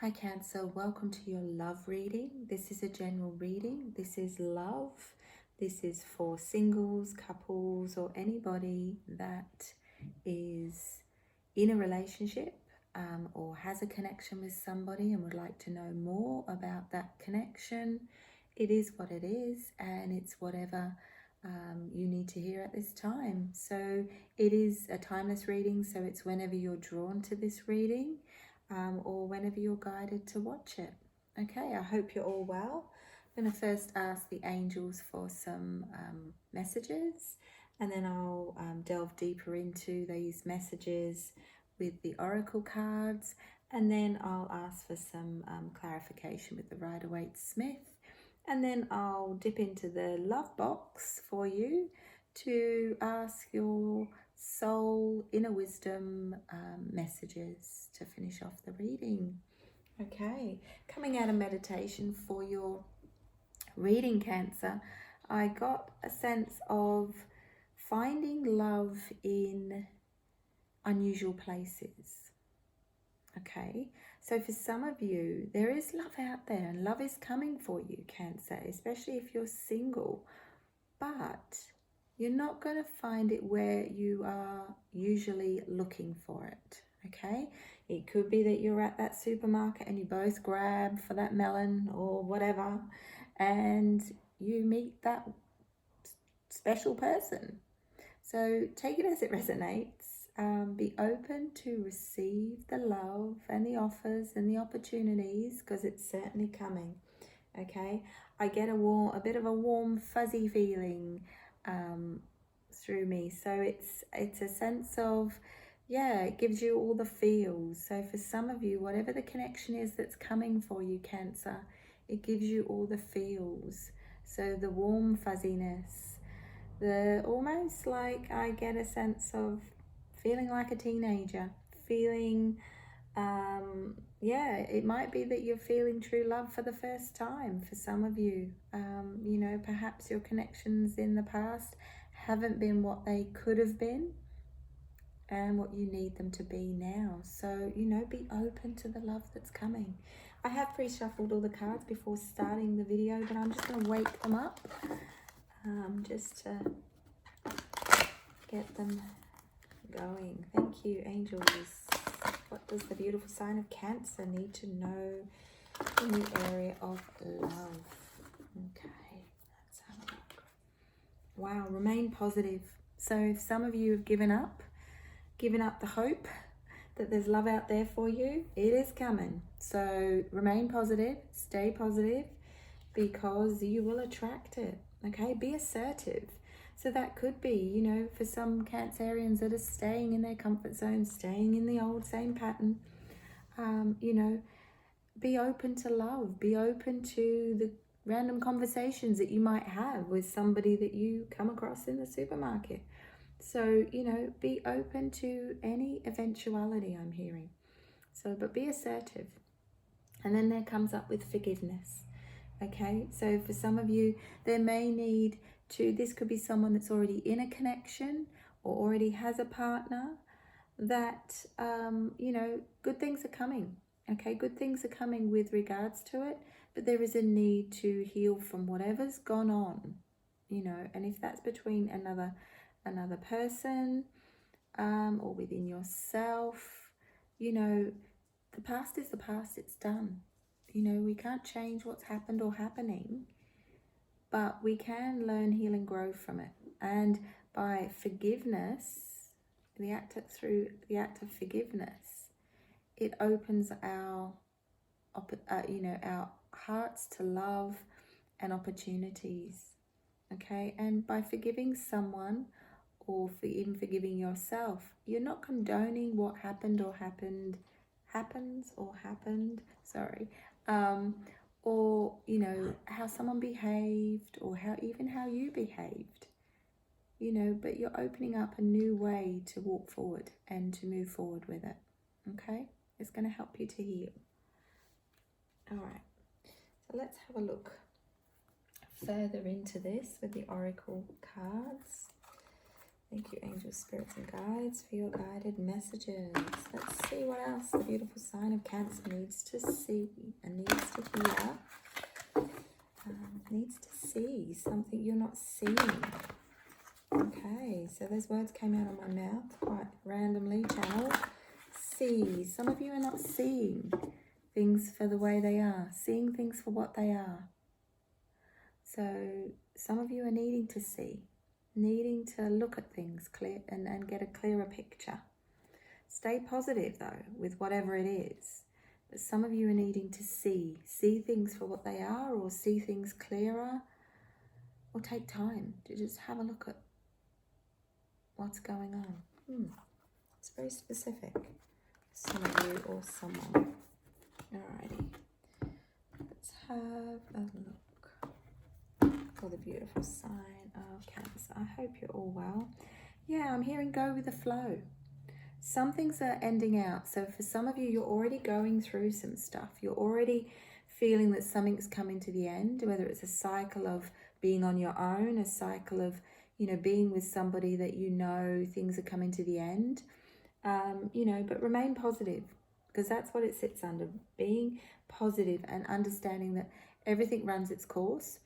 Hi Cancer, welcome to your love reading. This is a general reading. This is love. This is for singles, couples, or anybody that is in a relationship or has a connection with somebody and would like to know more about that connection. It is what it is, and it's whatever you need to hear at this time. So it is a timeless reading, so it's whenever you're drawn to this reading. Or whenever you're guided to watch it. Okay, I hope you're all well. I'm going to first ask the angels for some messages, and then I'll delve deeper into these messages with the oracle cards, and then I'll ask for some clarification with the Rider-Waite Smith, and then I'll dip into the love box for you to ask your soul inner wisdom messages to finish off the reading. Okay, coming out of meditation for your reading, Cancer, I got a sense of finding love in unusual places. Okay, so for some of you, there is love out there and love is coming for you, Cancer, especially if you're single, but you're not going to find it where you are usually looking for it, okay? It could be that you're at that supermarket and you both grab for that melon or whatever, and you meet that special person. So take it as it resonates. Be open to receive the love and the offers and the opportunities, because it's certainly coming, okay? I get a bit of a warm, fuzzy feeling through me. So it's a sense of, yeah, it gives you all the feels. So for some of you, whatever the connection is that's coming for you, Cancer, it gives you all the feels. So the warm fuzziness, the almost like I get a sense of feeling like a teenager, feeling yeah, it might be that you're feeling true love for the first time for some of you. You know, perhaps your connections in the past haven't been what they could have been and what you need them to be now. So, you know, be open to the love that's coming. I have pre-shuffled all the cards before starting the video, but I'm just going to wake them up just to get them going. Thank you, angels. What does the beautiful sign of Cancer need to know in the area of love? Okay, let's have a look. Wow, remain positive. So if some of you have given up the hope that there's love out there for you, it is coming. So remain positive, stay positive, because you will attract it. Okay, be assertive. So that could be, you know, for some Cancerians that are staying in their comfort zone, staying in the old same pattern, you know, be open to love. Be open to the random conversations that you might have with somebody that you come across in the supermarket. So, you know, be open to any eventuality, I'm hearing. So, but be assertive. And then there comes up with forgiveness. Okay, so for some of you, there may need to, this could be someone that's already in a connection or already has a partner that, you know, good things are coming. Okay, good things are coming with regards to it, but there is a need to heal from whatever's gone on, you know, and if that's between another person or within yourself, you know, the past is the past, it's done. You know, we can't change what's happened or happening, but we can learn, heal, and grow from it. And by forgiveness, through the act of forgiveness, it opens our, you know, our hearts to love and opportunities. Okay, and by forgiving someone, or even forgiving yourself, you're not condoning what happened or happened, sorry, or, you know, how someone behaved, or how you behaved, you know, but you're opening up a new way to walk forward and to move forward with it. Okay, it's going to help you to heal. All right, so let's have a look further into this with the oracle cards. Thank you, angels, spirits, and guides, for your guided messages. Let's see what else the beautiful sign of Cancer needs to see and needs to hear. Needs to see something you're not seeing. Okay, so those words came out of my mouth quite randomly, channeled. See. Some of you are not seeing things for the way they are, seeing things for what they are. So some of you are needing to see, needing to look at things clear and get a clearer picture. Stay positive though with whatever it is. But some of you are needing to see things for what they are, or see things clearer, or take time to just have a look at what's going on. It's very specific. Some of you or someone. Alrighty. Let's have a look for the beautiful sign of Cancer. I hope you're all well. Yeah, I'm hearing go with the flow. Some things are ending out. So for some of you, you're already going through some stuff. You're already feeling that something's coming to the end, whether it's a cycle of being on your own, a cycle of, being with somebody that things are coming to the end. But remain positive, because that's what it sits under. Being positive and understanding that everything runs its course.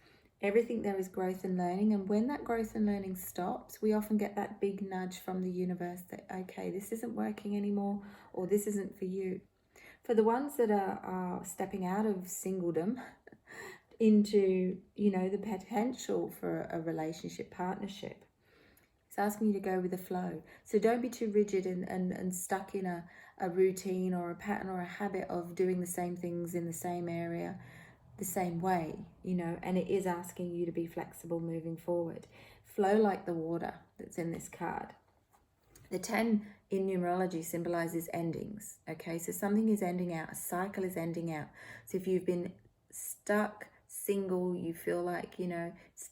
Everything there is growth and learning, and when that growth and learning stops, we often get that big nudge from the universe that, okay, this isn't working anymore, or this isn't for you. For the ones that are stepping out of singledom into, the potential for a relationship, partnership, it's asking you to go with the flow. So don't be too rigid and stuck in a routine or a pattern or a habit of doing the same things in the same area, the same way, and it is asking you to be flexible moving forward. Flow like the water that's in this card. The 10 in numerology symbolizes endings, okay? So something is ending out, a cycle is ending out. So if you've been stuck, single, you feel like,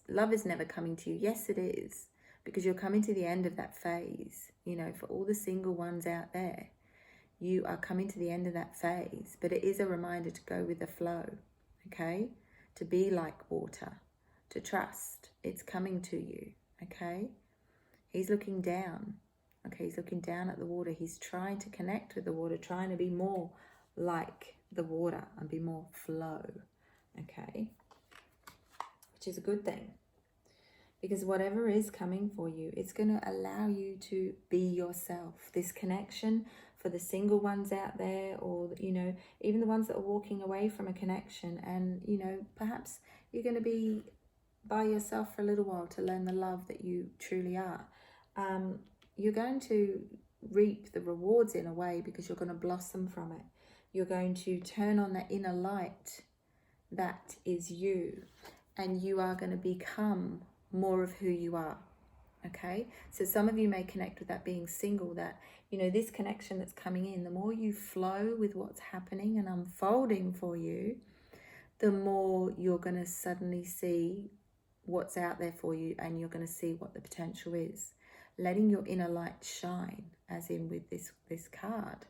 love is never coming to you. Yes, it is, because you're coming to the end of that phase. For all the single ones out there, you are coming to the end of that phase, but it is a reminder to go with the flow. Okay, to be like water, to trust it's coming to you. Okay, he's looking down. Okay, he's looking down at the water. He's trying to connect with the water, trying to be more like the water and be more flow. Okay, which is a good thing, because whatever is coming for you, it's going to allow you to be yourself. This connection, for the single ones out there, or even the ones that are walking away from a connection, and perhaps you're going to be by yourself for a little while to learn the love that you truly are. You're going to reap the rewards in a way, because you're going to blossom from it. You're going to turn on that inner light that is you, and you are going to become more of who you are. Okay, so some of you may connect with that being single, that this connection that's coming in, the more you flow with what's happening and unfolding for you, the more you're going to suddenly see what's out there for you, and you're going to see what the potential is. Letting your inner light shine, as in with this card.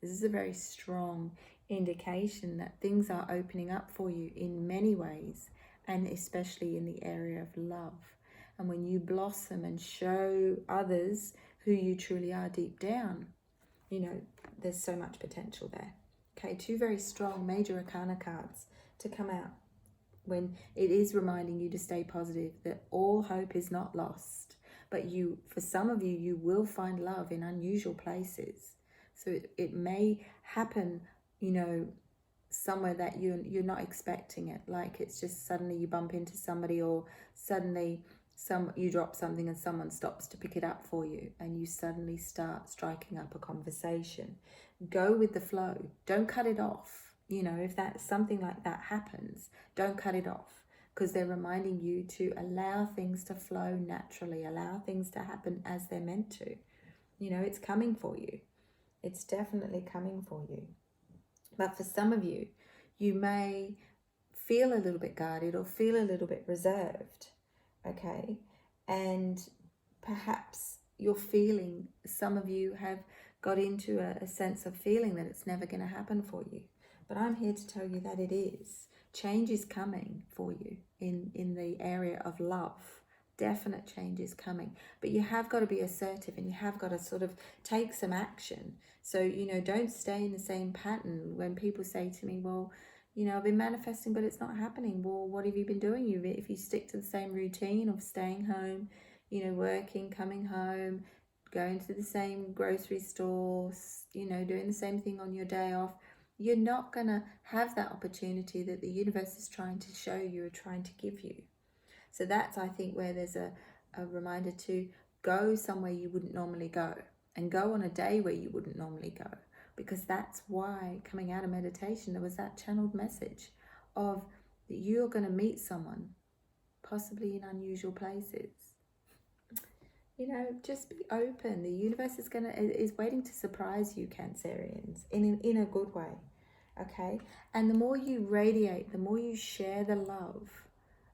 This is a very strong indication that things are opening up for you in many ways, and especially in the area of love. And when you blossom and show others who you truly are deep down, there's so much potential there. Okay, 2 very strong major arcana cards to come out when it is reminding you to stay positive, that all hope is not lost. But for some of you, you will find love in unusual places. So it may happen, somewhere that you're not expecting it. Like it's just suddenly you bump into somebody, or suddenly you drop something and someone stops to pick it up for you, and you suddenly start striking up a conversation. Go with the flow. Don't cut it off. If something like that happens, don't cut it off, because they're reminding you to allow things to flow naturally, allow things to happen as they're meant to. It's coming for you. It's definitely coming for you. But for some of you, you may feel a little bit guarded or feel a little bit reserved. Okay, and perhaps you're feeling, some of you have got into a sense of feeling that it's never going to happen for you. But I'm here to tell you that it is. Change is coming for you in the area of love, definite changes coming, but you have got to be assertive, and you have got to sort of take some action. So, you know, don't stay in the same pattern. When people say to me, well, you know, I've been manifesting, but it's not happening. Well, what have you been doing? If you stick to the same routine of staying home, you know, working, coming home, going to the same grocery stores, you know, doing the same thing on your day off, you're not going to have that opportunity that the universe is trying to show you or trying to give you. So that's, I think, where there's a reminder to go somewhere you wouldn't normally go, and go on a day where you wouldn't normally go. Because that's why, coming out of meditation, there was that channeled message of that you're going to meet someone, possibly in unusual places. You know, just be open. The universe is waiting to surprise you, Cancerians, in a good way. Okay? And the more you radiate, the more you share the love,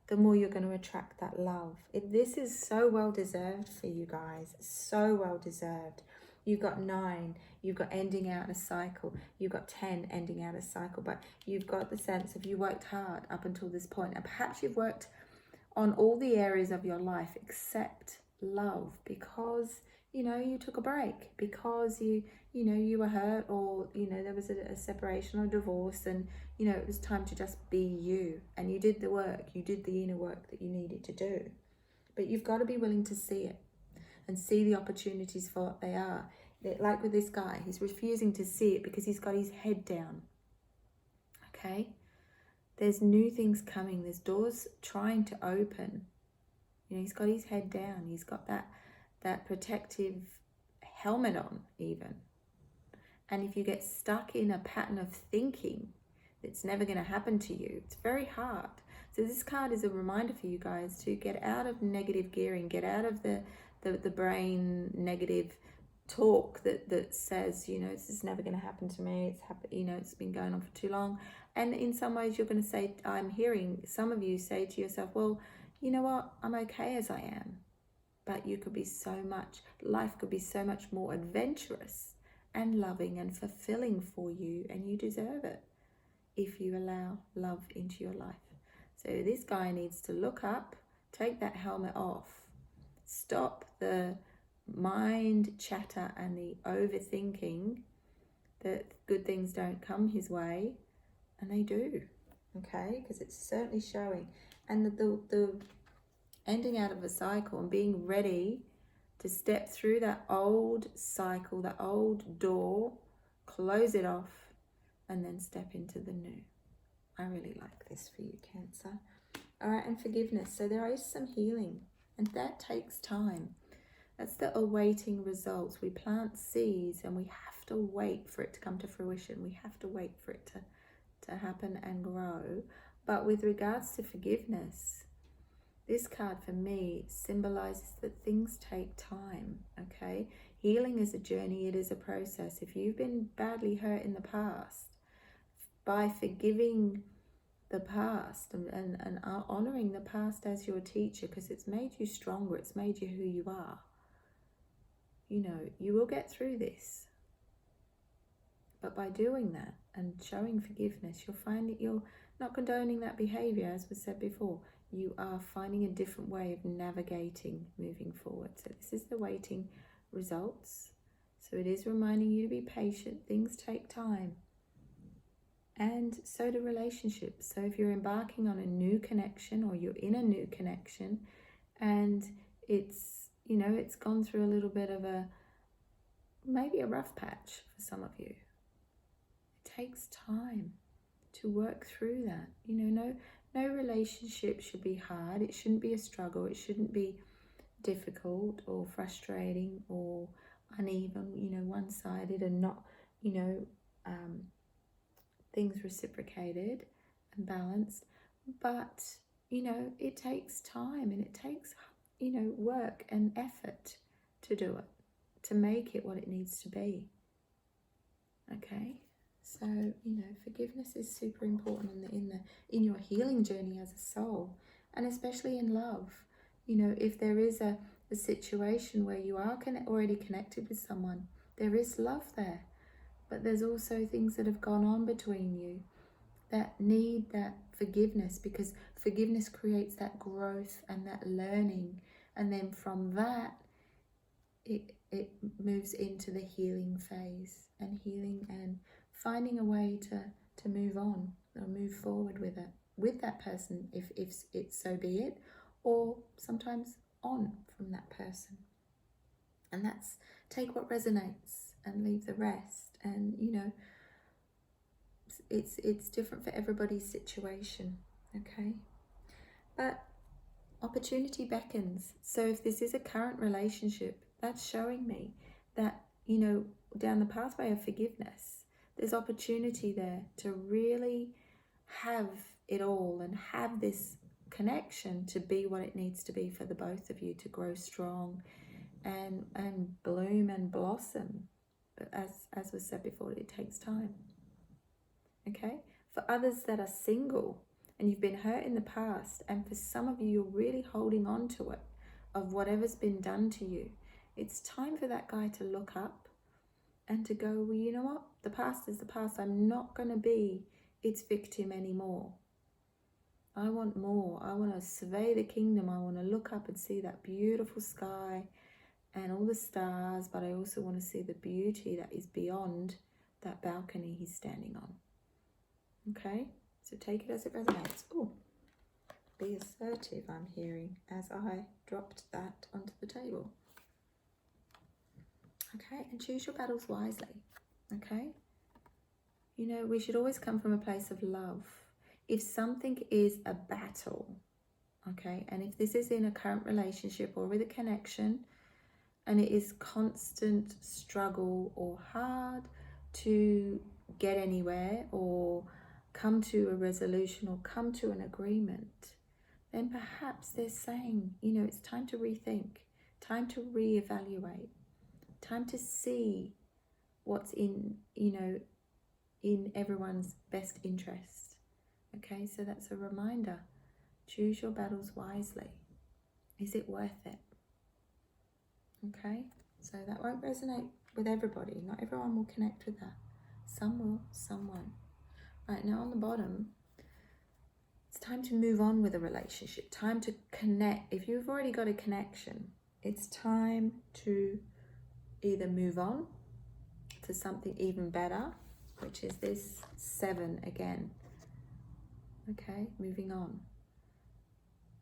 the more you're going to attract that love. This is so well deserved for you guys. So well deserved. You've got 9, you've got ending out a cycle, you've got 10 ending out a cycle, but you've got the sense of you worked hard up until this point, and perhaps you've worked on all the areas of your life except love, because, you know, you took a break, because you know, you were hurt, or, you know, there was a separation or divorce, and, you know, it was time to just be you, and you did the work, you did the inner work that you needed to do. But you've got to be willing to see it and see the opportunities for what they are. Like with this guy, he's refusing to see it because he's got his head down. Okay? There's new things coming. There's doors trying to open. You know, he's got his head down. He's got that protective helmet on, even. And if you get stuck in a pattern of thinking that's never going to happen to you, it's very hard. So this card is a reminder for you guys to get out of negative gearing, get out of the brain negative talk that says, you know, this is never going to happen to me. You know, it's been going on for too long. And in some ways, you're going to say, I'm hearing some of you say to yourself, well, you know what, I'm okay as I am. But life could be so much more adventurous and loving and fulfilling for you, and you deserve it if you allow love into your life. So this guy needs to look up, take that helmet off, stop the mind chatter and the overthinking that good things don't come his way, and they do, okay? Because it's certainly showing. And the ending out of a cycle and being ready to step through that old cycle, that old door, close it off, and then step into the new. I really like this for you, Cancer. All right, and forgiveness. So there is some healing, and that takes time. That's the awaiting results. We plant seeds, and we have to wait for it to come to fruition. We have to wait for it to happen and grow. But with regards to forgiveness, this card for me symbolizes that things take time, okay? Healing is a journey, it is a process. If you've been badly hurt in the past, by forgiving the past and honoring the past as your teacher, because it's made you stronger, it's made you who you are, you know, you will get through this. But by doing that and showing forgiveness, you'll find that you're not condoning that behavior, as was said before. You are finding a different way of navigating moving forward. So this is the waiting results. So it is reminding you to be patient. Things take time. And so do relationships. So if you're embarking on a new connection, or you're in a new connection, and it's, you know, it's gone through a little bit of maybe a rough patch for some of you. It takes time to work through that. You know, no relationship should be hard. It shouldn't be a struggle. It shouldn't be difficult or frustrating or uneven, you know, one-sided, and not, you know, things reciprocated and balanced. But, you know, it takes time, and it takes, you know, work and effort to do it, to make it what it needs to be. Okay? So, you know, forgiveness is super important in your healing journey as a soul, and especially in love. You know, if there is a situation where you are already connected with someone, there is love there, but there's also things that have gone on between you that need that forgiveness, because forgiveness creates that growth and that learning And then from that, it moves into the healing phase, and healing and finding a way to move on or move forward with it, with that person, if it so be it, or sometimes on from that person. And that's take what resonates and leave the rest. And it's different for everybody's situation, okay? But opportunity beckons. So if this is a current relationship, that's showing me that, down the pathway of forgiveness, there's opportunity there to really have it all and have this connection to be what it needs to be for the both of you, to grow strong and bloom and blossom. But as was said before, it takes time. Okay? For others that are single and you've been hurt in the past, and for some of you, you're really holding on to it, of whatever's been done to you, it's time for that guy to look up and to go, well, you know what? The past is the past. I'm not going to be its victim anymore. I want more. I want to survey the kingdom. I want to look up and see that beautiful sky and all the stars, but I also want to see the beauty that is beyond that balcony he's standing on. Okay? So take it as it resonates. Oh, be assertive, I'm hearing, as I dropped that onto the table. Okay, and choose your battles wisely. Okay? We should always come from a place of love. If something is a battle, okay, and if this is in a current relationship or with a connection, and it is constant struggle or hard to get anywhere or come to a resolution or come to an agreement, then perhaps they're saying, it's time to rethink, time to reevaluate, time to see what's in everyone's best interest. Okay, so that's a reminder. Choose your battles wisely. Is it worth it? Okay, so that won't resonate with everybody. Not everyone will connect with that. Some will, some won't. Right, now on the bottom, it's time to move on with a relationship. Time to connect. If you've already got a connection, it's time to either move on to something even better, which is this 7 again. Okay, moving on.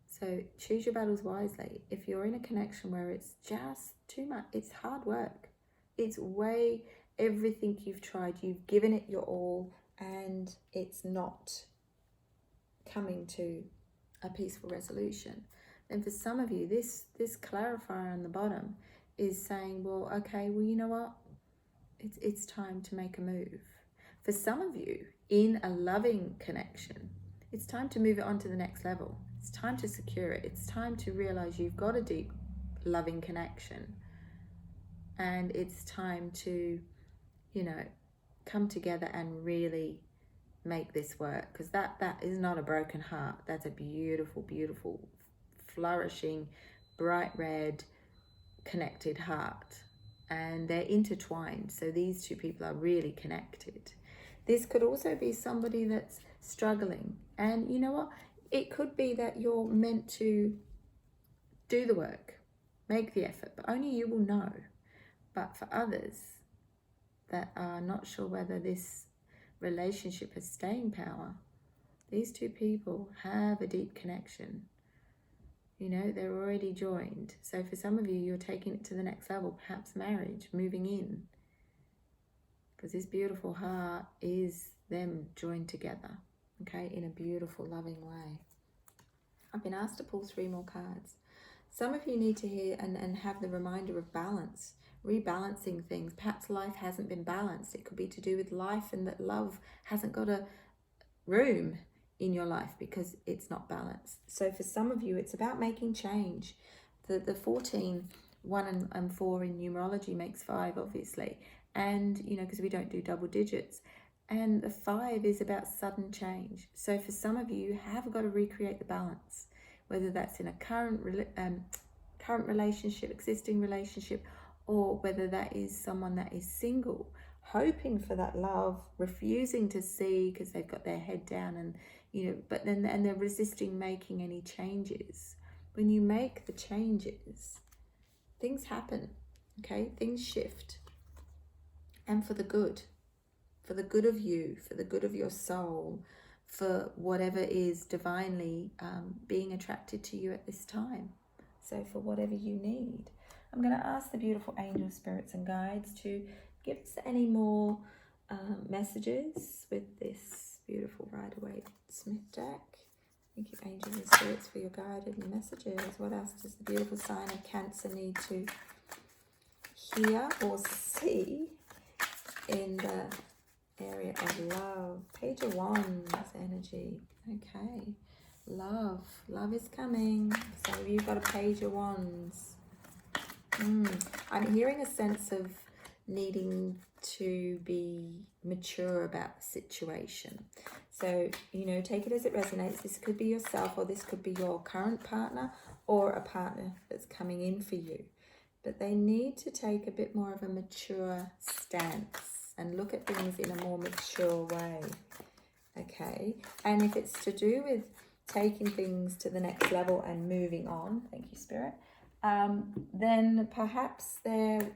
So choose your battles wisely. If you're in a connection where it's just too much, it's hard work. It's way everything you've tried, you've given it your all, and it's not coming to a peaceful resolution. Then for some of you, this clarifier on the bottom is saying, well, okay, well, you know what? It's time to make a move. For some of you, in a loving connection, it's time to move it on to the next level. It's time to secure it. It's time to realize you've got a deep, loving connection. And it's time to, come together and really make this work. Because that is not a broken heart. That's a beautiful, beautiful, flourishing, bright red, connected heart. And they're intertwined. So these two people are really connected. This could also be somebody that's struggling. And you know what? It could be that you're meant to do the work, make the effort, but only you will know. But for others that are not sure whether this relationship has staying power, these two people have a deep connection. They're already joined. So for some of you, you're taking it to the next level, perhaps marriage, moving in. Because this beautiful heart is them joined together, okay, in a beautiful, loving way. I've been asked to pull 3 more cards. Some of you need to hear and have the reminder of balance, rebalancing things. Perhaps life hasn't been balanced. It could be to do with life and that love hasn't got a room in your life because it's not balanced. So for some of you, it's about making change. The 14, 1 and 4 in numerology makes 5, obviously. And, because we don't do double digits. And the 5 is about sudden change. So for some of you, you have got to recreate the balance, whether that's in a current relationship, existing relationship, or whether that is someone that is single, hoping for that love, refusing to see because they've got their head down and, but then they're resisting making any changes. when you make the changes, things happen, okay? Things shift. And for the good of you, for the good of your soul, for whatever is divinely being attracted to you at this time. So for whatever you need. I'm going to ask the beautiful angels, spirits and guides to give us any more messages with this beautiful Rider-Waite Smith deck. Thank you, angels and spirits, for your guided messages. What else does the beautiful sign of Cancer need to hear or see in the area of love? Page of Wands energy. Okay. Love. Love is coming. Some of you got a Page of Wands. I'm hearing a sense of needing to be mature about the situation. So, you know, take it as it resonates. This could be yourself, or this could be your current partner, or a partner that's coming in for you. But they need to take a bit more of a mature stance and look at things in a more mature way. Okay? And if it's to do with taking things to the next level and moving on, thank you, Spirit, then perhaps you're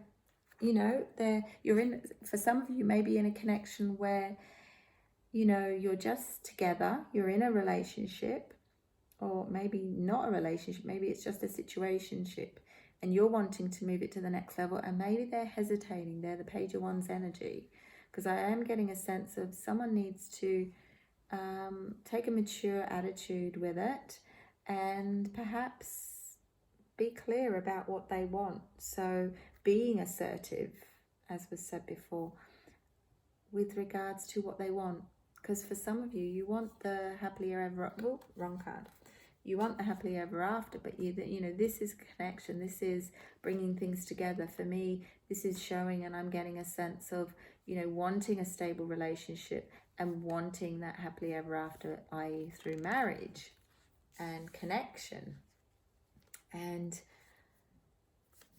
in, for some of you, maybe in a connection where, you know, you're just together, you're in a relationship, or maybe not a relationship, maybe it's just a situationship, and you're wanting to move it to the next level, and maybe they're hesitating. They're the Page of Wands energy, because I am getting a sense of someone needs to take a mature attitude with it, and perhaps be clear about what they want. So being assertive, as was said before, with regards to what they want. Because for some of you, you want the happily ever, oh, wrong card. You want the happily ever after, but you know, this is connection. This is bringing things together. For me, this is showing, and I'm getting a sense of, you know, wanting a stable relationship and wanting that happily ever after, i.e. through marriage and connection. And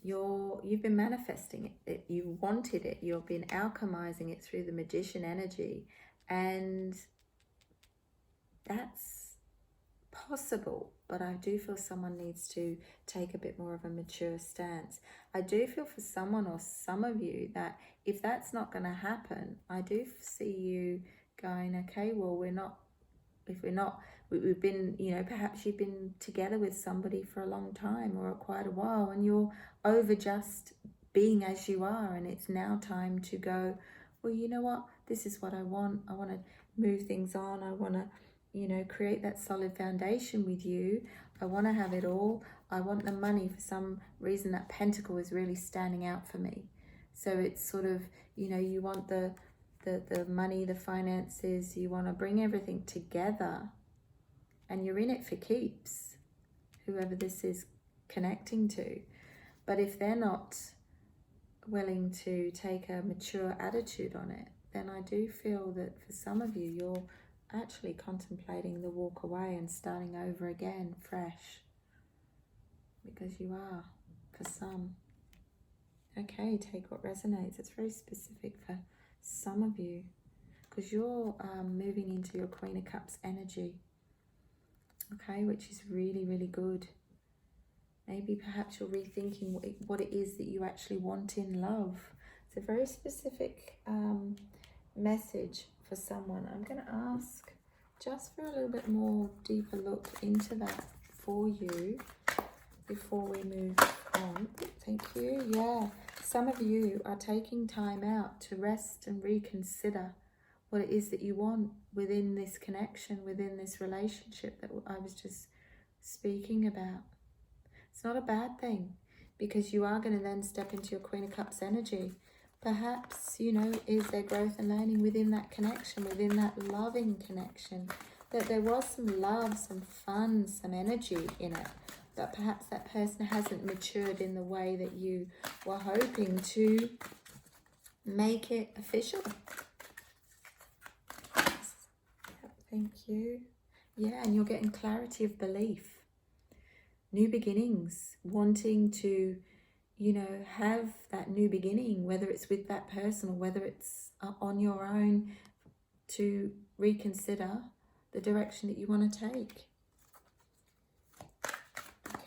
you've been manifesting it. You wanted it. You've been alchemizing it through the Magician energy, and that's possible. But I do feel someone needs to take a bit more of a mature stance. I do feel for someone, or some of you, that if that's not going to happen, I do see you going, okay, well, we've been, you know, perhaps you've been together with somebody for a long time or quite a while, and you're over just being as you are, and it's now time to go, well, you know what, this is what I want to move things on. I want to, you know, create that solid foundation with you. I want to have it all. I want the money. For some reason, that pentacle is really standing out for me. So it's sort of, you know, you want the money, the finances, you want to bring everything together, and you're in it for keeps, whoever this is connecting to. But if they're not willing to take a mature attitude on it, then I do feel that for some of you, you're actually contemplating the walk away and starting over again, fresh. Because you are, for some. Okay, take what resonates. It's very specific for some of you, because you're moving into your Queen of Cups energy. Okay, which is really, really good. Maybe perhaps you're rethinking what it is that you actually want in love. It's a very specific message for someone. I'm going to ask just for a little bit more deeper look into that for you before we move on. Thank you. Yeah, some of you are taking time out to rest and reconsider what it is that you want within this connection, within this relationship that I was just speaking about. It's not a bad thing, because you are going to then step into your Queen of Cups energy. Perhaps, you know, is there growth and learning within that connection, within that loving connection, that there was some love, some fun, some energy in it, but perhaps that person hasn't matured in the way that you were hoping to make it official. Thank you. Yeah, and you're getting clarity of belief. New beginnings, wanting to, you know, have that new beginning, whether it's with that person or whether it's on your own, to reconsider the direction that you want to take.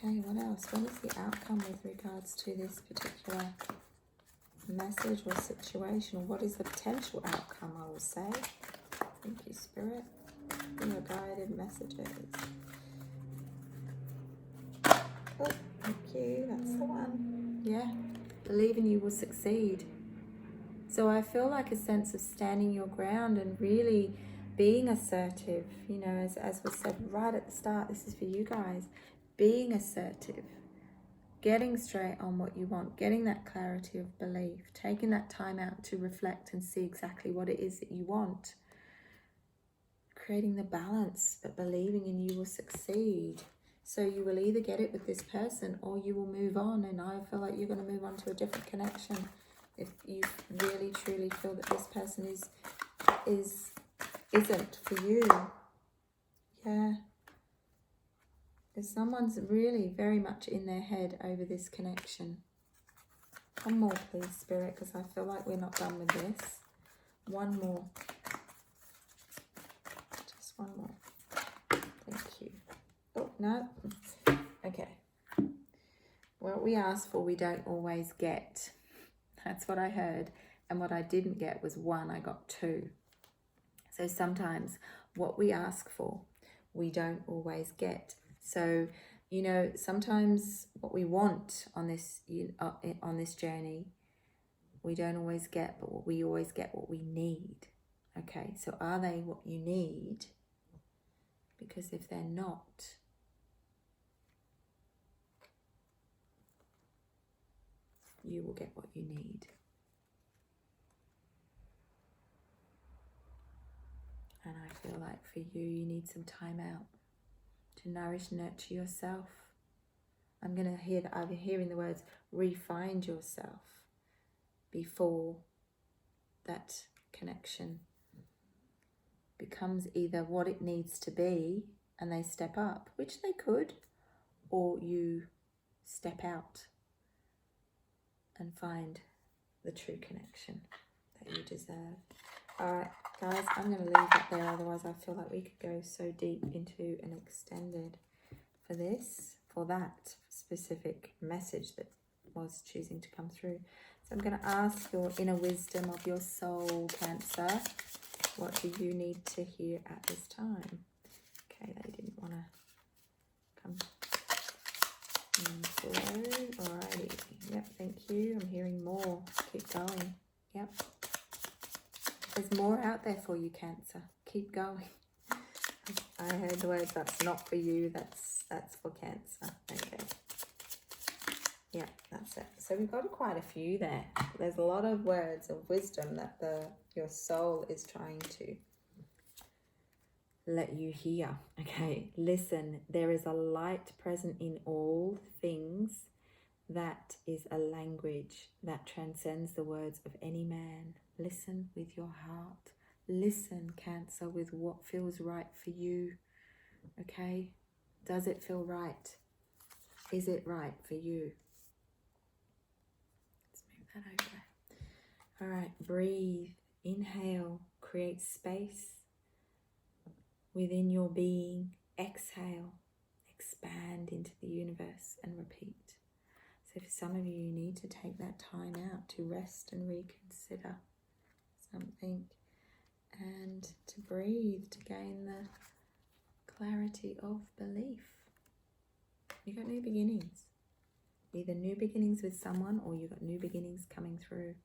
Okay, what else? What is the outcome with regards to this particular message or situation? Or what is the potential outcome, I will say? Thank you, Spirit, for your guided messages. Oh, thank you. That's the one. Yeah. Believing you will succeed. So I feel like a sense of standing your ground and really being assertive. You know, as was said right at the start, this is for you guys. Being assertive. Getting straight on what you want. Getting that clarity of belief. Taking that time out to reflect and see exactly what it is that you want. Creating the balance, but believing in you will succeed. So you will either get it with this person or you will move on. And I feel like you're going to move on to a different connection. If you really truly feel that this person isn't for you. Yeah. If someone's really very much in their head over this connection. One more please, Spirit, because I feel like we're not done with this. One more. Just one more. Thank you. Oh, no. Okay. What we ask for, we don't always get. That's what I heard. And what I didn't get was 1, I got 2. So sometimes what we ask for, we don't always get. So, you know, sometimes what we want on this journey, we don't always get, but we always get what we need. Okay, so are they what you need? Because if they're not, you will get what you need. And I feel like for you, you need some time out to nourish, nurture yourself. I'm hearing the words, refine yourself before that connection becomes either what it needs to be and they step up, which they could, or you step out and find the true connection that you deserve. All right, guys, I'm going to leave that there. Otherwise, I feel like we could go so deep into an extended for that specific message that was choosing to come through. So I'm going to ask your inner wisdom of your soul, Cancer. What do you need to hear at this time? Okay, they didn't want to come through. Alrighty. Yep, thank you. I'm hearing more. Keep going. Yep. There's more out there for you, Cancer. Keep going. I heard the words, that's not for you, that's for Cancer. Okay. Yeah, that's it. So we've got quite a few there. There's a lot of words of wisdom that your soul is trying to let you hear. Okay, listen, there is a light present in all things. That is a language that transcends the words of any man. Listen with your heart. Listen, Cancer, with what feels right for you. Okay? Does it feel right? Is it right for you? Let's move that over. All right, breathe. Inhale. Create space within your being. Exhale. Expand into the universe and repeat. So for some of you, you need to take that time out to rest and reconsider something and to breathe, to gain the clarity of belief. You got new beginnings. Either new beginnings with someone or you got new beginnings coming through.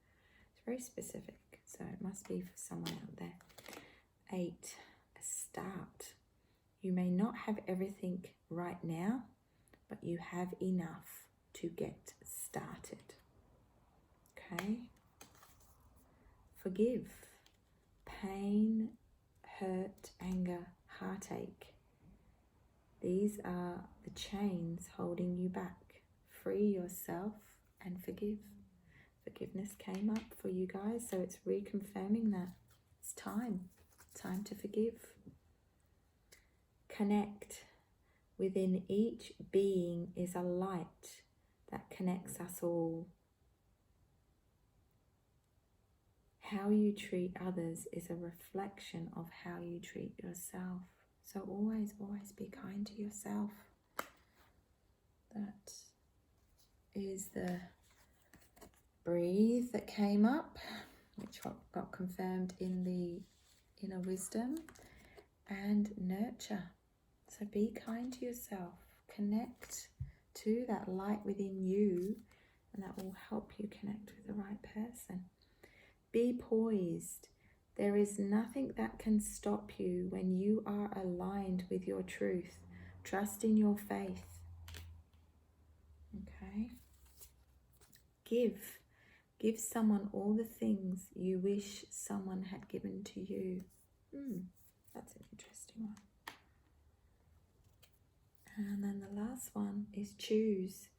It's very specific, so it must be for someone out there. 8, a start. You may not have everything right now, but you have enough to get started. Okay? Forgive. Pain, hurt, anger, heartache. These are the chains holding you back. Free yourself and forgive. Forgiveness came up for you guys, so it's reconfirming that. It's time. Time to forgive. Connect. Within each being is a light that connects us all. How you treat others is a reflection of how you treat yourself. So always, always be kind to yourself. That is the breathe that came up, which got confirmed in the inner wisdom, and nurture. So be kind to yourself, connect to that light within you, and that will help you connect with the right person. Be poised. There is nothing that can stop you when you are aligned with your truth. Trust in your faith. Okay? Give someone all the things you wish someone had given to you. That's an interesting one. And then the last one is choose.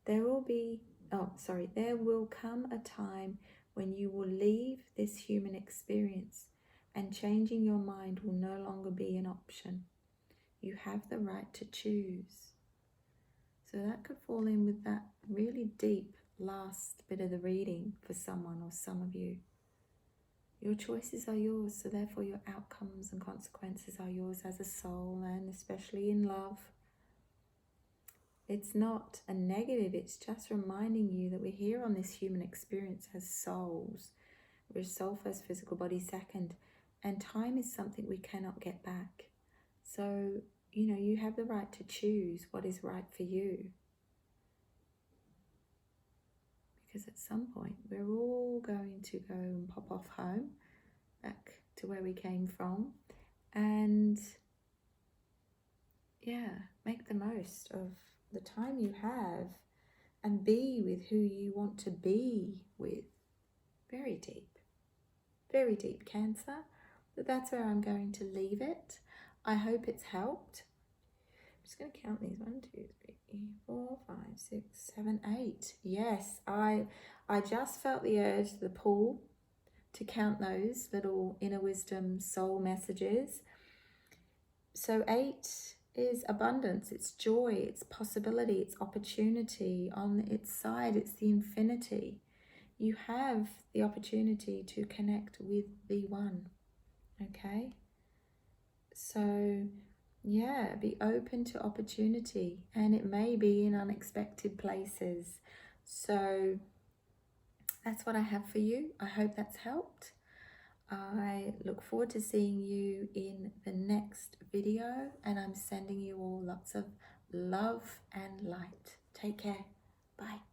There will come a time when you will leave this human experience and changing your mind will no longer be an option. You have the right to choose. So that could fall in with that really deep last bit of the reading for someone or some of you. Your choices are yours, so therefore your outcomes and consequences are yours as a soul, and especially in love. It's not a negative, it's just reminding you that we're here on this human experience as souls. We're soul first, physical body second, and time is something we cannot get back. So, you have the right to choose what is right for you. Because at some point, we're all going to go and pop off home, back to where we came from, and make the most of the time you have and be with who you want to be with. Very deep Cancer. But that's where I'm going to leave it. I hope it's helped. I'm just going to count these. 1, 2, 3, 4, 5, 6, 7, 8. Yes, I just felt the urge, the pull to count those little inner wisdom soul messages. So 8 is abundance, it's joy, it's possibility, it's opportunity. On its side, it's the infinity. You have the opportunity to connect with the one, okay? So, be open to opportunity, and it may be in unexpected places. So, that's what I have for you. I hope that's helped. I look forward to seeing you in the next video, and I'm sending you all lots of love and light. Take care. Bye.